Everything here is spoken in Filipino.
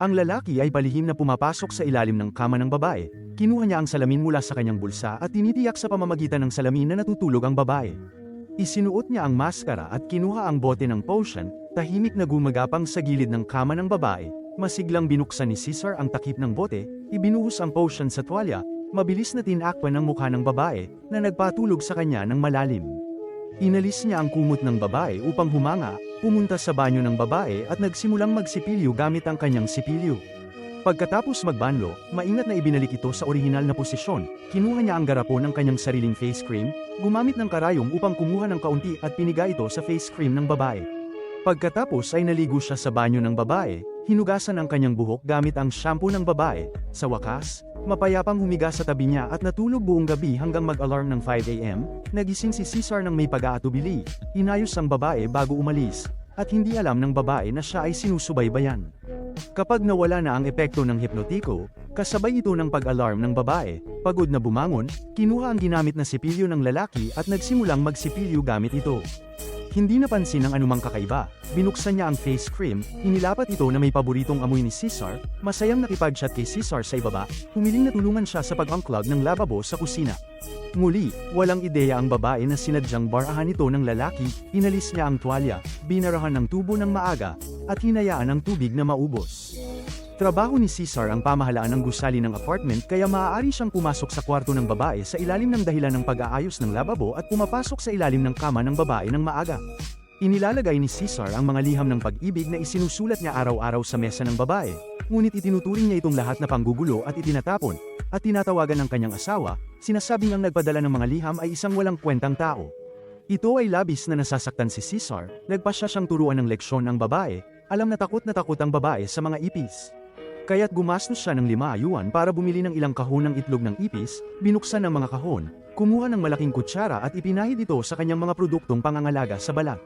Ang lalaki ay palihim na pumapasok sa ilalim ng kama ng babae, kinuha niya ang salamin mula sa kanyang bulsa at tinitiyak sa pamamagitan ng salamin na natutulog ang babae. Isinuot niya ang maskara at kinuha ang bote ng potion, tahimik na gumagapang sa gilid ng kama ng babae. Masiglang binuksan ni Caesar ang takip ng bote, ibinuhos ang potion sa tuwalya, mabilis na tinakpan ang mukha ng babae, na nagpatulog sa kanya ng malalim. Inalis niya ang kumot ng babae upang humanga, pumunta sa banyo ng babae at nagsimulang magsipilyo gamit ang kanyang sipilyo. Pagkatapos magbanlo, maingat na ibinalik ito sa orihinal na posisyon, kinuha niya ang garapon ng kanyang sariling face cream, gumamit ng karayom upang kumuha ng kaunti at piniga ito sa face cream ng babae. Pagkatapos ay naligo siya sa banyo ng babae, hinugasan ang kanyang buhok gamit ang shampoo ng babae. Sa wakas, mapayapang humiga sa tabi niya at natulog buong gabi hanggang mag-alarm ng 5 AM, nagising si Caesar ng may pag-aatubili, inayos ang babae bago umalis, at hindi alam ng babae na siya ay sinusubaybayan. Kapag nawala na ang epekto ng hipnotiko, kasabay ito ng pag-alarm ng babae, pagod na bumangon, kinuha ang ginamit na sipilyo ng lalaki at nagsimulang magsipilyo gamit ito. Hindi napansin ang anumang kakaiba, binuksan niya ang face cream, inilapat ito na may paboritong amoy ni Caesar, masayang nakipag-chat kay Caesar sa ibaba, humiling na tulungan siya sa pag-unclog ng lavabo sa kusina. Muli, walang ideya ang babae na sinadyang barahan ito ng lalaki, inalis niya ang tuwalya, binarahan ng tubo ng maaga, at hinayaan ang tubig na maubos. Trabaho ni Caesar ang pamahalaan ng gusali ng apartment kaya maaari siyang pumasok sa kwarto ng babae sa ilalim ng dahilan ng pag-aayos ng lababo at pumapasok sa ilalim ng kama ng babae ng maaga. Inilalagay ni Caesar ang mga liham ng pag-ibig na isinusulat niya araw-araw sa mesa ng babae, ngunit itinuturing niya itong lahat na panggugulo at itinatapon, at tinatawagan ng kanyang asawa, sinasabing ang nagpadala ng mga liham ay isang walang kwentang tao. Ito ay labis na nasasaktan si Caesar, nagpasya siyang turuan ng leksyon ang babae, alam na takot ang babae sa mga ipis. Kaya't gumastos siya ng 5 yuan para bumili ng ilang kahon ng itlog ng ipis, binuksan ang mga kahon, kumuha ng malaking kutsara at ipinahid ito sa kanyang mga produktong pangangalaga sa balat.